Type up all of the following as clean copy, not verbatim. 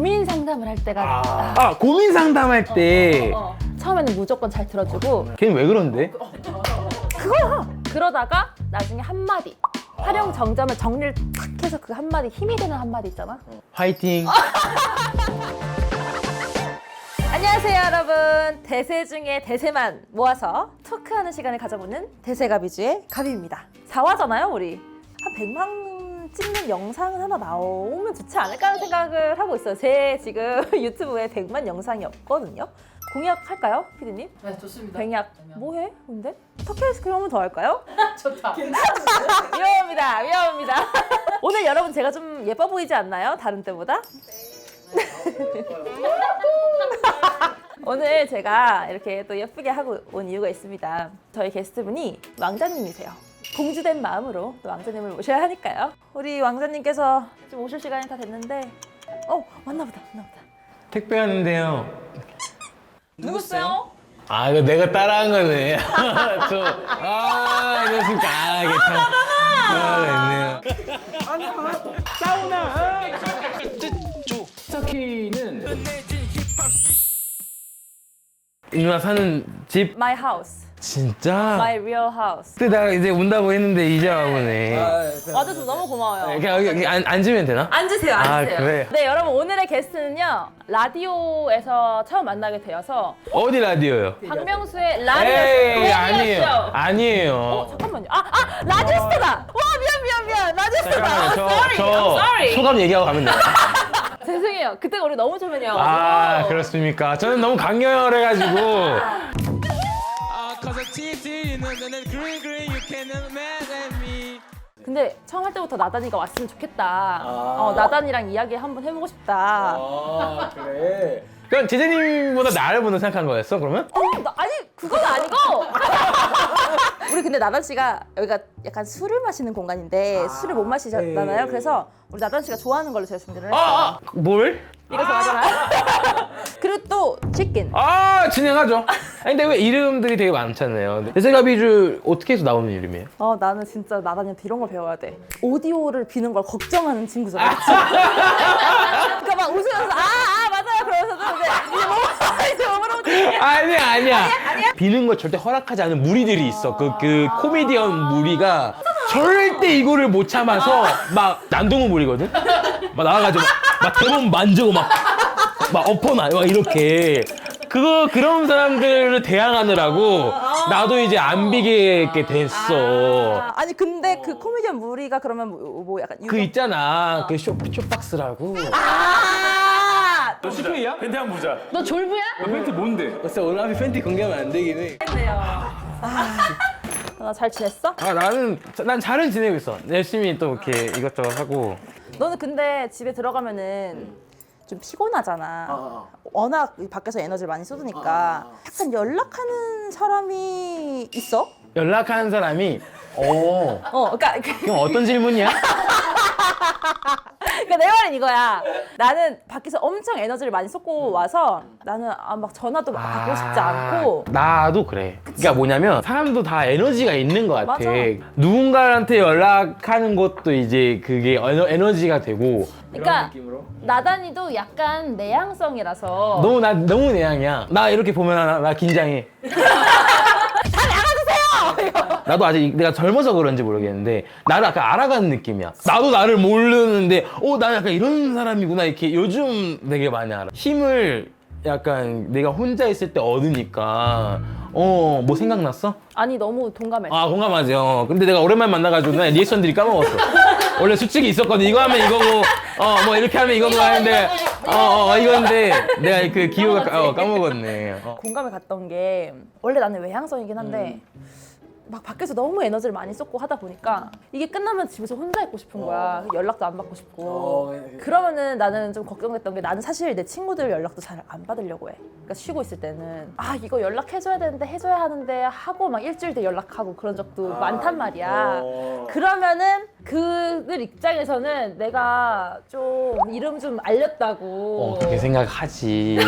고민 상담을 할 때가 고민 상담할 때 처음에는 무조건 잘 들어주고 걔는 왜 그런데? 그러다가 나중에 한마디 활용 정점을 정리를 탁 해서 그 한마디 힘이 되는 한마디 있잖아. 화이팅. 안녕하세요 여러분. 대세 중에 대세만 모아서 토크하는 시간을 가져보는 대세가비주의 가비입니다. 4화잖아요 우리. 한 100만 찍는 영상은 하나 나오면 좋지 않을까 하는 생각을 하고 있어요. 제 지금 유튜브에 100만 영상이 없거든요. 공약할까요 피디님? 네, 좋습니다. 공약 뭐해 근데? 터키 아이스크림 한 번 더 할까요? 좋다. 위험합니다. 오늘 여러분 제가 좀 예뻐 보이지 않나요? 다른 때보다? 오늘 제가 이렇게 또 예쁘게 하고 온 이유가 있습니다. 저희 게스트분이 왕자님이세요. 공주된 마음으로 또 왕자님을 모셔야 하니까요. 우리 왕자님께서 좀 오실 시간이 다 됐는데 왔나보다. 택배 왔는데요. 누구세요? 아 이거 내가 따라한 거네. 안녕하십니까. 괜찮아. 됐네요. 사우나. 터키는 이 누나 사는 집 My house, 진짜. my real house. 그때 내가 이제 온다고 했는데 이제 와보네. 와줘서 너무 고마워요. 그냥 여기 앉으면 되나? 앉으세요. 그래. 네, 여러분 오늘의 게스트는요. 라디오에서 처음 만나게 되어서 어디 라디오요? 박명수의 라디오 에이 라디오 쇼. 아니에요. 잠깐만요. 라디오스타다. 와 미안. 라디오스타다. sorry. 저 I'm sorry. 소감 얘기하고 가면 돼요. 죄송해요. 그때 우리 너무 초면이요. 그렇습니까? 저는 너무 강렬해가지고. 근데 처음 할 때부터 나단이가 왔으면 좋겠다. 나단이랑 이야기 한번 해보고 싶다. 그래. 그럼 제재님보다 나를 먼저 생각한 거였어, 그러면? 아니 그건 아니고. 우리 근데 나단 씨가 여기가 약간 술을 마시는 공간인데 술을 못 마시잖아요. 그래서 우리 나단 씨가 좋아하는 걸로 제가 준비를 했어요. 뭘? 이거 좋아하잖아요. 그리고 또 치킨. 진행하죠. 아니, 근데 왜 이름들이 되게 많잖아요. 대세가비주 어떻게 해서 나오는 이름이에요? 나는 진짜 나단이한테 이런 걸 배워야 돼. 오디오를 비는 걸 걱정하는 친구잖아. 그러니까 막 웃으면서 맞아요. 그러면서도 이제 몸으로 아니야. 비는 거 절대 허락하지 않은 무리들이 있어. 그 코미디언 무리가 절대 이거를 못 참아서 막 난동우 무리거든? 막 나와가지고 막 대본 만지고 막 엎어놔. 막 이렇게. 그런 사람들을 대항하느라고 나도 이제 안 비게 됐어. 아니 근데 그 코미디언 무리가 그러면 뭐 약간 그 있잖아. 그 쇼박스라고. 너 CK야? 팬티 한번 보자. 너 졸부야? 너 팬티 뭔데? 글쎄 오늘 앞에 팬티 공개하면 안 되긴 해. 나 잘 지냈어? 난 잘은 지내고 있어. 열심히 또 이렇게 이것저것 하고. 너는 근데 집에 들어가면은 좀 피곤하잖아. 워낙 밖에서 에너지를 많이 쏟으니까 약간 연락하는 사람이 있어? 연락하는 사람이 그러니까 그럼 어떤 질문이야? 그러니까 내 말은 이거야. 나는 밖에서 엄청 에너지를 많이 쏟고 와서 나는 막 전화도 막 받고 싶지 않고. 나도 그래. 그러니까 뭐냐면 사람도 다 에너지가 있는 것 같아. 맞아. 누군가한테 연락하는 것도 이제 그게 에너지가 되고. 그러니까 나단이도 약간 내향성이라서 너무 내향이야. 나 이렇게 보면 나 긴장해. 나도 아직 내가 젊어서 그런지 모르겠는데 나를 약간 알아가는 느낌이야. 나도 나를 모르는데 나는 약간 이런 사람이구나 이렇게 요즘 되게 많이 알아. 힘을 약간 내가 혼자 있을 때 얻으니까 뭐 생각났어? 아니 너무 동감했어. 공감하지. 근데 내가 오랜만에 만나가지고 나 리액션들이 까먹었어. 원래 수칙이 있었거든. 이거 하면 이거고 뭐 이렇게 하면 이거고 하는데 이건데 내가 그 기호가 까먹었네. 공감을 갔던 게 원래 나는 외향성이긴 한데 막 밖에서 너무 에너지를 많이 쏟고 하다 보니까 이게 끝나면 집에서 혼자 있고 싶은 거야. 연락도 안 받고 싶고. 그러면은 나는 좀 걱정됐던 게 나는 사실 내 친구들 연락도 잘 안 받으려고 해. 그러니까 쉬고 있을 때는 이거 연락해줘야 되는데 해줘야 하는데 하고 막 일주일 뒤에 연락하고 그런 적도 많단 말이야. 그러면은 그들 입장에서는 내가 좀 이름 좀 알렸다고. 그렇게 생각하지.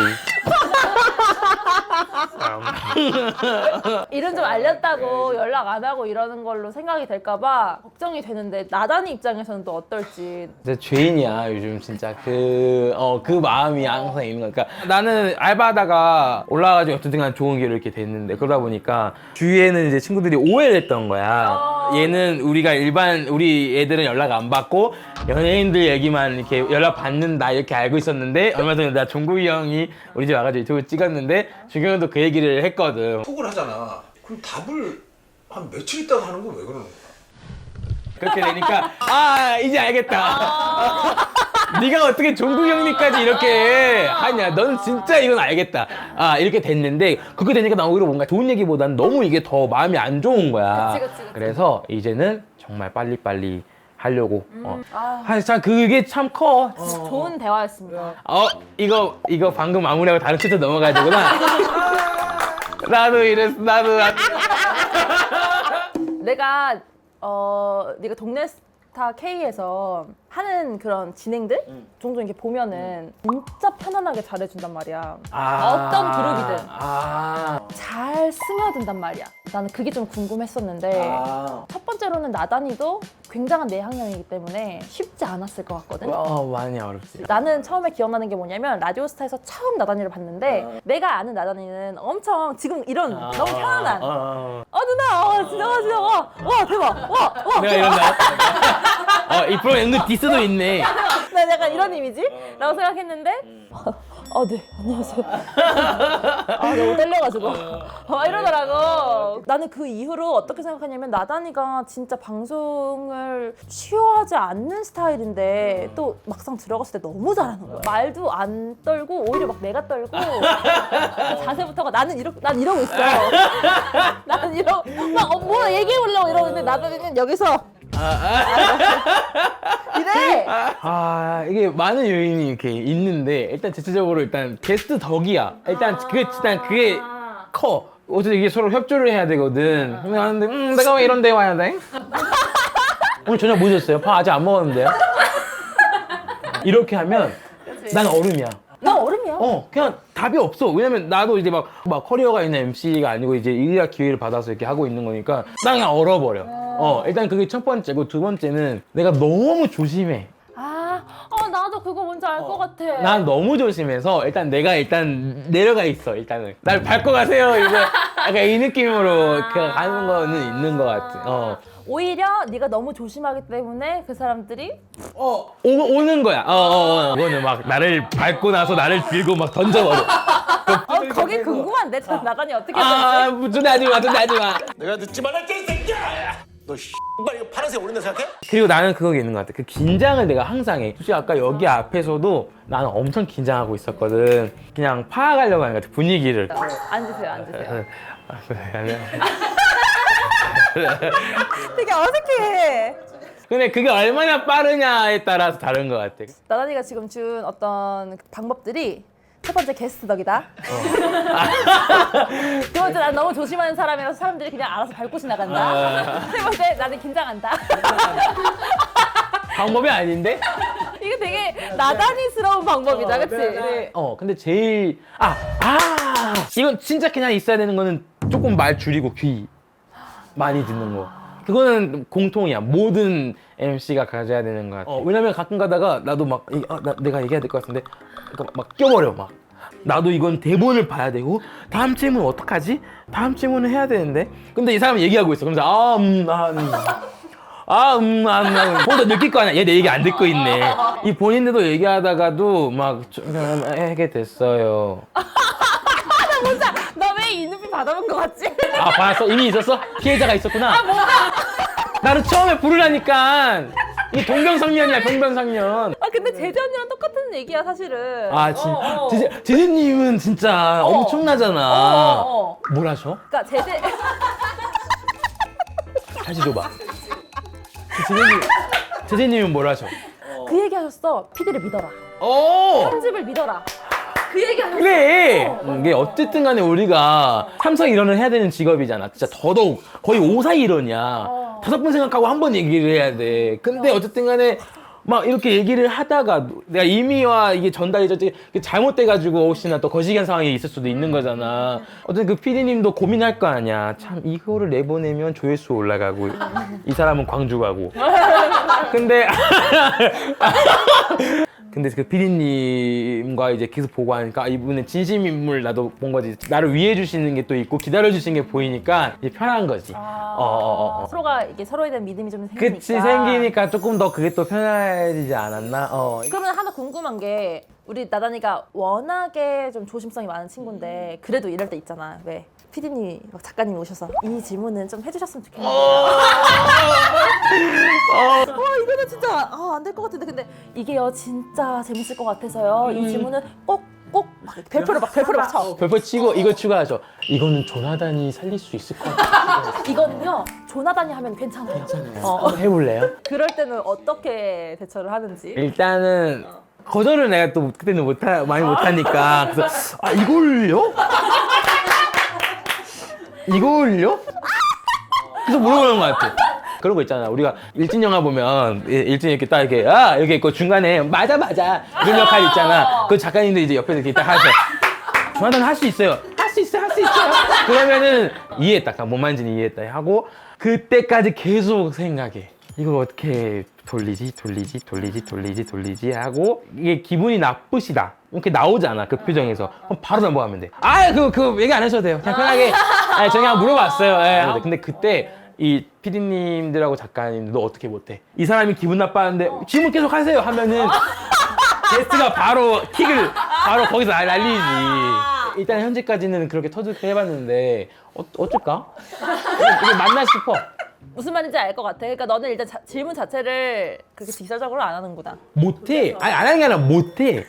이름 좀 알렸다고 연락 안 하고 이러는 걸로 생각이 될까봐 걱정이 되는데 나단이 입장에서는 또 어떨지. 진짜 죄인이야 요즘 진짜 그 마음이 항상 있는 거니까 나는 알바하다가 올라가가지고 어쨌든 간 좋은 기회를 이렇게 됐는데 그러다 보니까 주위에는 이제 친구들이 오해를 했던 거야. 얘는 우리 애들은 연락 안 받고 연예인들 얘기만 이렇게 연락 받는다 이렇게 알고 있었는데 얼마 전에 나 종국이 형이 우리 집 와가지고 유튜브 찍었는데 준경 형도 그 얘기를 했거든. 톡을 하잖아. 그럼 답을 한 며칠 있다가 하는 건 왜 그러는 거야? 그렇게 되니까 이제 알겠다. 네가 어떻게 종국 형님까지 이렇게 하냐. 넌 진짜 이건 알겠다. 이렇게 됐는데 그렇게 되니까 나 오히려 뭔가 좋은 얘기보다는 너무 이게 더 마음이 안 좋은 거야. 그치. 그래서 이제는 정말 빨리빨리 하려고. 참 그게 참 커. 좋은 대화였습니다. 이거 방금 마무리하고 다른 채트 넘어가야 되구나. 나도 이랬어. 나도. 내가 네가 동네 스타 K에서 하는 그런 진행들 종종 이렇게 보면은 진짜 편안하게 잘해준단 말이야. 어떤 그룹이든 잘 스며든단 말이야. 나는 그게 좀 궁금했었는데 첫 번째로는 나단이도 굉장한 내향형이기 때문에 쉽지 않았을 것 같거든. 많이 어렵지. 나는 처음에 기억나는 게 뭐냐면 라디오스타에서 처음 나단이를 봤는데 내가 아는 나단이는 엄청 지금 이런 너무 편안한 누나 진짜 와 대박 와 내가 이런다. 이 프로그램 은근 디스도 있네. 난 약간 이런 이미지? 라고 생각했는데 네 안녕하세요. 너무 떨려가지고 이러더라고. 나는 그 이후로 어떻게 생각하냐면 나단이가 진짜 방송을 취하지 않는 스타일인데 또 막상 들어갔을 때 너무 잘하는 거야. 말도 안 떨고 오히려 막 내가 떨고 그 자세부터가 난 이러고 있어. 나는 이러고 뭐 얘기해보려고 이러는데 나단이는 여기서 이래. 이게 많은 요인이 이렇게 있는데 일단 대체적으로 일단 게스트 덕이야. 일단 그게 커. 어쨌든 이게 서로 협조를 해야 되거든. 근데 하는데 내가 왜 이런 데 와야 돼? 오늘 저녁 뭐 드셨어요? 밥 아직 안 먹었는데요? 이렇게 하면 난 얼음이야. 나 얼음이야. 그냥 답이 없어. 왜냐면 나도 이제 막 커리어가 있는 MC가 아니고 이제 일이라 기회를 받아서 이렇게 하고 있는 거니까 나 그냥 얼어버려. 일단 그게 첫 번째고 두 번째는 내가 너무 조심해. 나도 그거 뭔지 알 것 같아. 난 너무 조심해서 일단 내가 내려가 있어. 일단은 날 밟고 가세요. 이거 약간 이 느낌으로 가는 거는 있는 것 같아. 오히려 네가 너무 조심하기 때문에 그 사람들이 오는 거야. 이거는 막 나를 밟고 나서 나를 들고 막 던져버려. 거기 궁금한데 나단이 어떻게 될지. 존대하지 마. 내가 듣지 말랄게 이 새끼야! 너 씨발 이거 파란색 오른다 생각해? 그리고 나는 그거 있는 것 같아. 그 긴장을 내가 항상 해. 솔직히 아까 여기 앞에서도 나는 엄청 긴장하고 있었거든. 그냥 파악하려고 하는 것 같아, 분위기를. 앉으세요. 그래. 되게 어색해. 근데 그게 얼마나 빠르냐에 따라서 다른 것 같아. 나단이가 지금 준 어떤 방법들이 첫 번째 게스트 덕이다. 두 번째 난 너무 조심하는 사람이라서 사람들이 그냥 알아서 밟고 지나간다. 세 번째 나는 긴장한다. 방법이 아닌데? 이거 되게 나단이스러운 방법이다, 그치? 근데 제일 이건 진짜 그냥 있어야 되는 거는 조금 말 줄이고 귀 많이 듣는 거. 그거는 공통이야. 모든 MC가 가져야 되는 것 같아. 왜냐면 가끔 가다가 나도 막 내가 얘기해야 될 것 같은데 막 껴버려 막. 나도 이건 대본을 봐야 되고 다음 질문 어떡하지? 다음 질문을 해야 되는데 근데 이 사람은 얘기하고 있어. 그러면서 혼자 느낄 거 아니야. 얘 내 얘기 안 듣고 있네. 이 본인들도 얘기하다가도 막 하게 됐어요. 너 왜 이 눈빛 받아본 것 같지? 봤어? 이미 있었어? 피해자가 있었구나. 나를 처음에 부르라니까. 이게 동병상련이야, 동병상련. 근데 제재 언니랑 똑같은 얘기야, 사실은. 제재님은 진짜 엄청나잖아. 뭘 하셔? 그러니까 제재 다시 줘봐. 제재님은 뭘 하셔? 그 얘기 하셨어. PD를 믿어라. 편집을 믿어라. 그 얘기 하셨어. 그래. 이게 어쨌든 간에 우리가 삼성 일원을 해야 되는 직업이잖아. 진짜 더더욱 거의 5사 일원이야. 5번 생각하고 한 번 얘기를 해야 돼. 근데 어쨌든 간에 막 이렇게 얘기를 하다가 내가 임의와 이게 전달이 잘못돼가지고 혹시나 또 거시기한 상황이 있을 수도 있는 거잖아. 어쨌든 그 PD님도 고민할 거 아니야. 참 이거를 내보내면 조회수 올라가고 이 사람은 광주 가고. 근데 근데 그 PD님과 이제 계속 보고 하니까 이분의 진심 인물 나도 본 거지. 나를 위해 주시는 게 또 있고 기다려 주시는 게 보이니까 이제 편한 거지. 서로가 이게 서로에 대한 믿음이 좀 생기니까. 그치, 생기니까 조금 더 그게 또 편해지지 않았나? 그러면 하나 궁금한 게 우리 나단이가 워낙에 좀 조심성이 많은 친구인데 그래도 이럴 때 있잖아. 왜? PD님, 작가님이 오셔서 이 질문은 좀 해주셨으면 좋겠는데. 이거는 진짜 안 될 것 같은데. 근데 이게요 진짜 재밌을 것 같아서요. 이 질문은 꼭 막 별표로 막 쳐. 별표 치고 이거 추가하죠. 이거는 조나단이 살릴 수 있을 것 같아요. 이거는요 조나단이 하면 괜찮아요. 한번 해볼래요? 그럴 때는 어떻게 대처를 하는지. 일단은 거절을 내가 또 그때는 많이 못하니까 그래서 이걸요? 이걸요? 그래서 물어보는 것 같아. 그런 거 있잖아. 우리가 일진 영화 보면 일진 이렇게 딱 이렇게 이렇게 있고 중간에 맞아 이런 역할 있잖아. 그 작가님들 이제 옆에서 이렇게 딱 하세요. 조나단 할 수 있어요. 할 수 있어요. 그러면은 이해했다. 못 만지니 이해했다 하고 그때까지 계속 생각해. 이걸 어떻게 돌리지 하고 이게 기분이 나쁘시다. 이렇게 나오잖아. 그 표정에서. 그럼 바로 넘어가면 돼. 그 얘기 안 하셔도 돼요. 그냥 편하게. 제가 그냥 물어봤어요. 근데 그때 이 PD님들하고 작가님들도 어떻게 못해. 이 사람이 기분 나빠하는데 질문 계속 하세요 하면은 게스트가 바로 킥을 바로 거기서 날리지. 일단 현재까지는 그렇게 터득해 해봤는데 어쩔까? 이게 맞나 싶어. 무슨 말인지 알 것 같아. 그러니까 너는 일단 질문 자체를 그렇게 직설적으로 안 하는구나. 못해. 아니 안 하는 게 아니라 못해.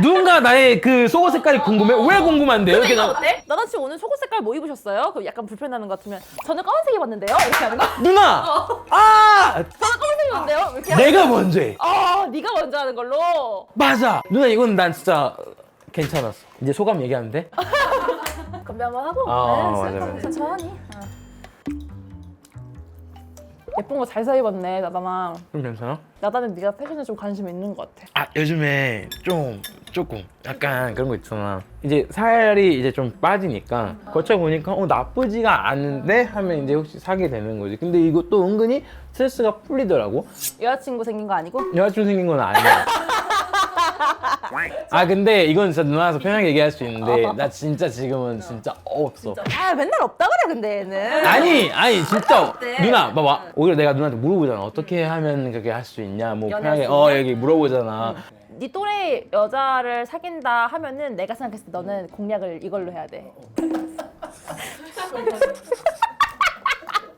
누군가 나의 그 속옷 색깔이 궁금해? 왜 궁금한데요? 근데 이거 나- 어때? 나단 씨 오늘 속옷 색깔 뭐 입으셨어요? 그럼 약간 불편해하는 것 같으면 저는 검은색 입었는데요? 이렇게 하는 거? 누나! 저는 검은색 입었는데요? 이렇게 하는 내가 먼저 해. 거? 네가 먼저 하는 걸로? 맞아. 누나 이건 난 진짜 괜찮았어. 이제 소감 얘기하면 돼? 건배 한번 하고 맞아. 천천히. 예쁜 거 잘 사 입었네 나단아. 좀 괜찮아? 나단은 네가 패션에 좀 관심이 있는 것 같아. 요즘에 조금 약간 그런 거 있잖아. 이제 살이 이제 좀 빠지니까 거쳐보니까 나쁘지가 않은데 하면 이제 혹시 사게 되는 거지. 근데 이것도 은근히 스트레스가 풀리더라고. 여자친구 생긴 거 아니고? 여자친구 생긴 건 아니야. 근데 이건 진짜 누나라서 편하게 얘기할 수 있는데 나 진짜 지금은 진짜 없어. 맨날 없다 그래 근데 얘는. 아니 진짜 어때? 누나 봐봐. 오히려 내가 누나한테 물어보잖아. 어떻게 하면 그렇게 할 수 있냐 뭐 연애할 편하게 수 있냐? 여기 물어보잖아. 네 또래 여자를 사귄다 하면은 내가 생각했을 때 너는 공략을 이걸로 해야 돼.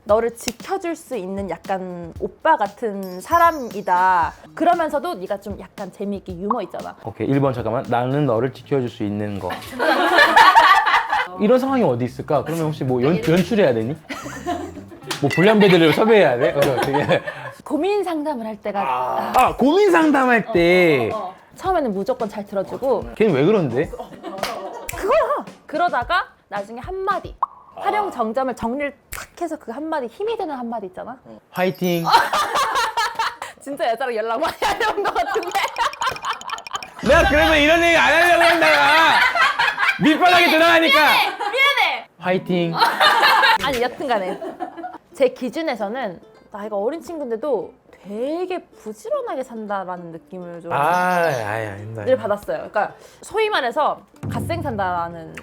너를 지켜줄 수 있는 약간 오빠 같은 사람이다. 그러면서도 네가 좀 약간 재미있게 유머 있잖아. 오케이 1번 잠깐만. 나는 너를 지켜줄 수 있는 거. 이런 상황이 어디 있을까? 그러면 혹시 뭐 연출해야 되니? 뭐 불량배들을 섭외해야 돼? 어떻게? 고민 상담을 할 때가 고민 상담할 때 처음에는 무조건 잘 들어주고 걔는 왜 그런데? 그거야. 그러다가 나중에 한마디 활용 정점을 정리를 탁 해서 그 한마디 힘이 되는 한마디 있잖아. 화이팅. 진짜 여자랑 연락 많이 하려는 것 같은데. 내가 그래서 이런 얘기 안 하려고 했다가 밑바닥에 들어가니까 미안해. 화이팅. 아니 여튼간에 제 기준에서는 나이가 어린 친구인데도 되게 부지런하게 산다라는 느낌을 좀 늘 받았어요. 그러니까 소위 말해서 갓생 산다라는 느낌.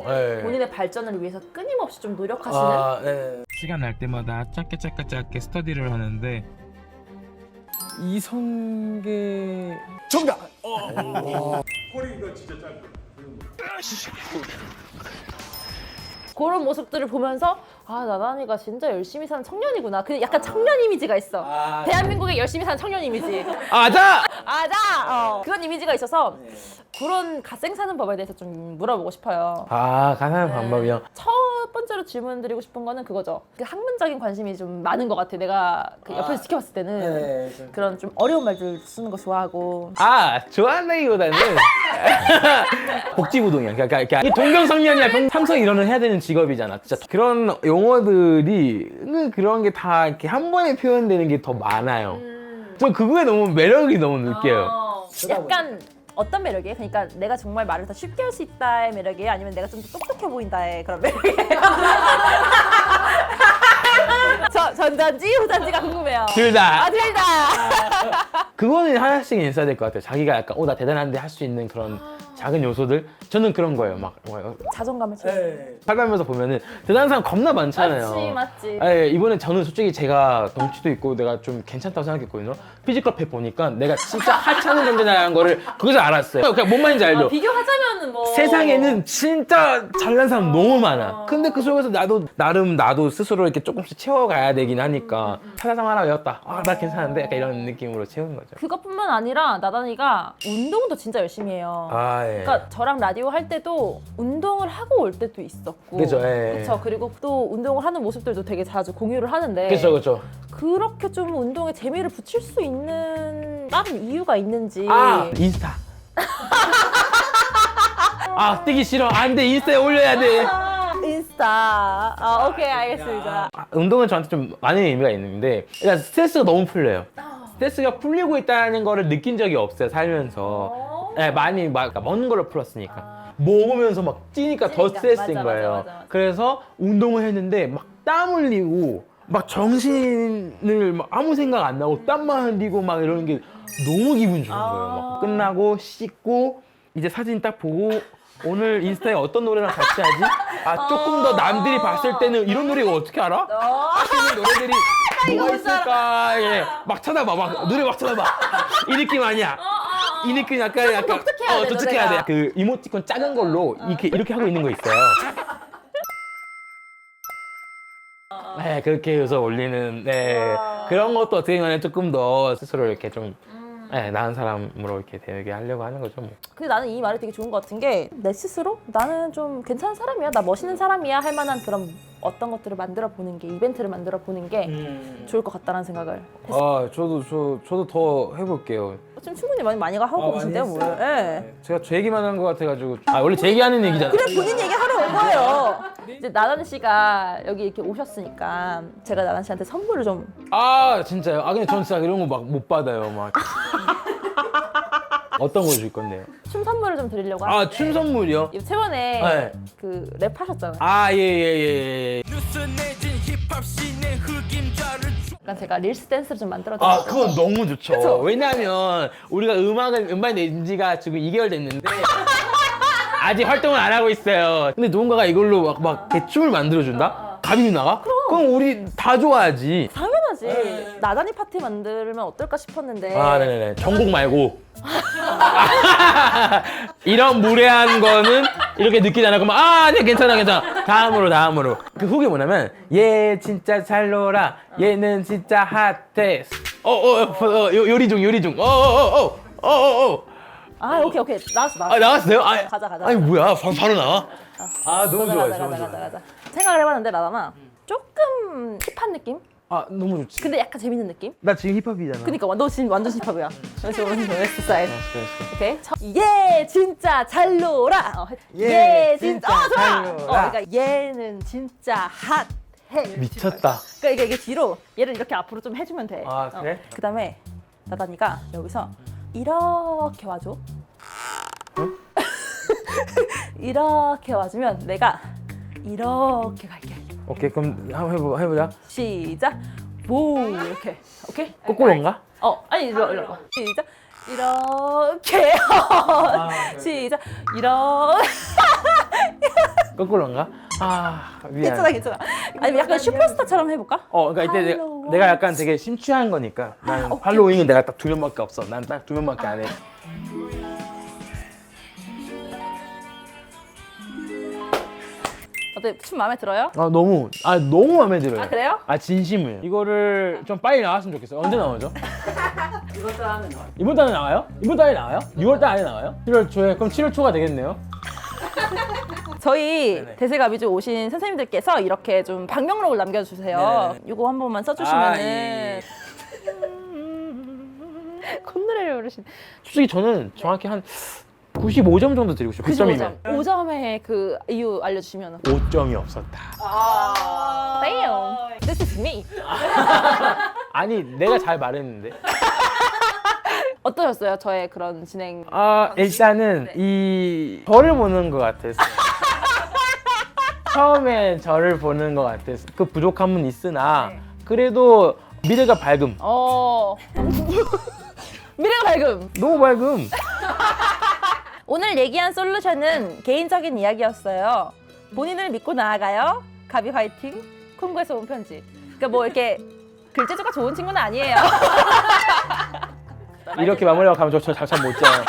네. 본인의 발전을 위해서 끊임없이 좀 노력하시는. 네. 시간 날 때마다 짧게 스터디를 하는데 이성계 정답. 그런 모습들을 보면서 나단이가 진짜 열심히 사는 청년이구나. 그 약간 청년 이미지가 있어. 대한민국에 열심히 사는 청년 이미지. 아자. 그런 이미지가 있어서 그런 갓생 사는 법에 대해서 좀 물어보고 싶어요. 가사는 방법이요. 첫 번째로 질문 드리고 싶은 거는 그거죠. 그 학문적인 관심이 좀 많은 것 같아. 내가 그 옆에서 지켜봤을 때는 그런 좀 어려운 말들 쓰는 거 좋아하고. 좋아한다기보다는 복지부동이야. 그러니까 이게 동병상련이야. 삼성 일원을 해야 되는 직업이잖아. 진짜 그런 용어들이 그런 게 다 이렇게 한 번에 표현되는 게 더 많아요. 저 그거에 너무 매력이 너무 느껴요. 약간 어떤 매력이에요? 그러니까 내가 정말 말을 더 쉽게 할 수 있다의 매력이에요? 아니면 내가 좀 더 똑똑해 보인다의 그런 매력이에요? 저 전자인지 후자인지가 궁금해요. 둘 다. 아, 둘 다. 그거는 하나씩 있어야 될 것 같아요. 자기가 약간 나 대단한데 할 수 있는 그런 작은 요소들. 저는 그런 거예요. 막 자존감을 채워. 살면서 보면은 대단한 사람 겁나 많잖아요. 맞지. 예, 이번에 저는 솔직히 제가 덩치도 있고 내가 좀 괜찮다고 생각했거든요. 피지컬 보니까 내가 진짜 하찮은 존재라는 거를 거기서 알았어요. 그냥 뭔 말인지 알죠? 비교하자면은 뭐 세상에는 진짜 잘난 사람 너무 많아. 근데 그 속에서 나도 스스로 이렇게 조금씩 채워가야 되긴 하니까 사사상 하나 외웠다. 나 괜찮은데? 약간 이런 느낌으로 채우는 거죠. 그것뿐만 아니라 나단이가 운동도 진짜 열심히 해요. 예. 그러니까 저랑 라디오 할 때도 운동을 하고 올 때도 있었고, 그죠, 예. 그쵸. 그리고 또 운동을 하는 모습들도 되게 자주 공유를 하는데, 그렇죠. 그렇게 좀 운동에 재미를 붙일 수 있는 다른 이유가 있는지. 인스타. 뜨기 싫어. 안 돼. 인스타에 올려야 돼. 인스타. 오케이, 알겠습니다. 운동은 저한테 좀 많은 의미가 있는데 일단 스트레스가 너무 풀려요. 스트레스가 풀리고 있다는 거를 느낀 적이 없어요, 살면서. 많이 먹는 거를 풀었으니까. 먹으면서 막 찌니까 더 스트레스인 맞아, 거예요. 맞아. 그래서 운동을 했는데 막 땀 흘리고 막 정신을 막 아무 생각 안 나고 땀만 흘리고 막 이러는 게 너무 기분 좋은 거예요. 막 끝나고 씻고 이제 사진 딱 보고 오늘 인스타에 어떤 노래랑 같이 하지? 조금 더 남들이 봤을 때는 이런 노래가 어떻게 알아? 하시는 노래들이 뭐가 있을까? 막 찾아봐, 노래 막 찾아봐. 이 느낌 아니야? 이 느낌 약간 독특해야 돼, 독특해야 돼. 노래가. 그 이모티콘 작은 걸로 이렇게 하고 있는 거 있어요. 그렇게 해서 올리는 그런 것도 어떻게 보면 조금 더 스스로 이렇게 좀 나은 사람으로 이렇게 되게 하려고 하는 거죠. 뭐. 근데 나는 이 말이 되게 좋은 것 같은 게 내 스스로 나는 좀 괜찮은 사람이야, 나 멋있는 사람이야 할 만한 그런 어떤 것들을 만들어 보는 게, 이벤트를 만들어 보는 게 좋을 것 같다는 생각을 했어요. 저도 더 해볼게요. 지금 충분히 많이 하고 계신데요, 뭘? 예. 제가 제 얘기만 한 것 같아가지고 원래 제 얘기하는 얘기잖아요. 그래, 본인 얘기 하러 온 거예요. 이제 나단 씨가 여기 이렇게 오셨으니까 제가 나단 씨한테 선물을 좀. 진짜요? 근데 전 진짜 이런 거 막 못 받아요. 막 어떤 거 줄 건데요? 춤 선물을 좀 드리려고 하는데. 춤 선물이요? 최근에 네. 그 랩 하셨잖아요. 예. 약간 제가 릴스 댄스를 좀 만들어 드릴게요. 그건 너무 좋죠. 그쵸? 왜냐하면 우리가 음반을 낸 지가 지금 2개월 됐는데 아직 활동을 안 하고 있어요. 근데 누군가가 이걸로 막 춤을 만들어준다? 가비 누나가? 그럼 우리 다 좋아하지. 당연하지. 나단이 파티 만들면 어떨까 싶었는데. 네네네. 전곡 말고. 이런 무례한 거는 이렇게 느끼지 않았고, 네, 괜찮아. 다음으로. 그 후기 뭐냐면, 얘 진짜 잘 놀아. 얘는 진짜 핫해. 요리 중. 오케이. 나왔어. 나왔어요? 가자. 아니, 뭐야. 바로 나와? 너무 좋아요. 가자. 생각을 해봤는데, 나단아. 조금 힙한 느낌? 너무 좋지. 근데 약간 재밌는 느낌? 나 지금 힙합이잖아. 그니까 너 지금 완전 힙합이야. 그래서 오늘 웨스트 사이드. 그래. 오케이. 얘 진짜 잘 놀아. 얘 진짜 잘 좋아. 놀아. 그러니까 얘는 진짜 핫해. 미쳤다. 그러니까 이게 뒤로 얘를 이렇게 앞으로 좀 해주면 돼. 그래? 그다음에 나단이가 여기서 이렇게 와줘. 이렇게 와주면 내가 이렇게 갈게. 오케이, 그럼 한번 해보자. 시작. 뭐 이렇게. 오케이? 거꾸로인가? 아니 이리 와. 시작. 이렇게. 시작. 이렇게. 거꾸로인가? 미안. 괜찮아. 아니 약간 슈퍼스타처럼 해볼까? 그러니까 이때 할로윈. 내가 약간 되게 심취한 거니까 난 할로윈은 내가 딱 2명밖에 없어. 난 딱 2명밖에 안 해. 어때? 춤 마음에 들어요? 너무 마음에 들어요. 그래요? 진심을. 이거를 좀 빨리 나왔으면 좋겠어요. 언제 나오죠? 이번 달 안에 나와. 이번 달에 나와요? 이번 달에 나와요? 6월 달 안에 나와요? 7월 초에? 그럼 7월 초가 되겠네요. 저희 네네. 대세가비주 오신 선생님들께서 이렇게 좀 방명록을 남겨주세요. 네네. 이거 한 번만 써주시면은 예. 콧노래를 부르신. 솔직히 저는 정확히 한 95점 정도 드리고 싶어요. 9점이면. 5점의 그 이유 알려주시면. 5점이 없었다. Damn, this is me. 아니, 내가 잘 말했는데. 어떠셨어요? 저의 그런 진행. 일단은 이 저를 보는 것 같았어요. 처음에 저를 보는 것 같았어. 그 부족함은 있으나 네. 그래도 미래가 밝음. 미래가 밝음. 너무 밝음. 오늘 얘기한 솔루션은 개인적인 이야기였어요. 본인을 믿고 나아가요. 가비 화이팅. 콩고에서 온 편지. 그러니까 뭐 이렇게 글재주가 좋은 친구는 아니에요. 이렇게 마무리하고 가면 저 잠 못 자요.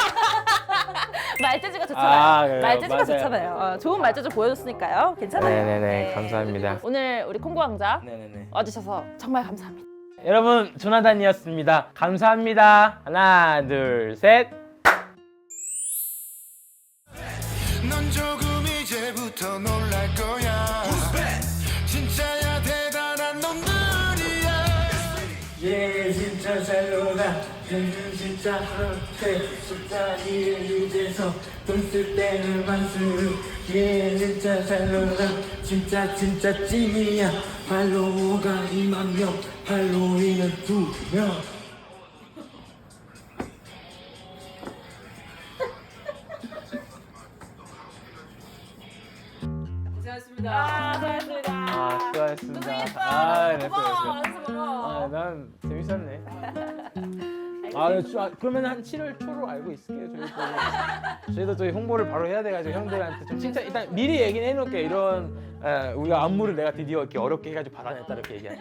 말재주가 좋잖아요. 그래요. 말재주가 맞아요. 좋잖아요. 좋은 말재주 보여줬으니까요. 괜찮아요. 네네네. 네. 감사합니다. 오늘 우리 콩고 왕자 네네네. 와주셔서 정말 감사합니다. 여러분 조나단이었습니다. 감사합니다. 하나, 둘, 셋. 넌 조금 이제부터 놀랄 거야. 진짜야 대단한 놈들이야. 얘 진짜 잘 놀아. 얘는 진짜 핫해. 숫자리에 유재석 돈 쓸 때는 만수. 얘 진짜 잘 놀아. 진짜 찐이야. 팔로워가 2만 명, 팔로위는 2명. 수고하셨습니다. 네, 고마워. 수고하셨어요. 난 재밌었네. 그러면 한 7월 초로 알고 있을게요. 저희도 저희 홍보를 바로 해야 돼가지고 형들한테 좀 칭찬 일단 미리 얘기는 해놓을게요. 이런 우리가 안무를 내가 드디어 이렇게 어렵게 해가지고 받아냈다 이렇게 얘기하는.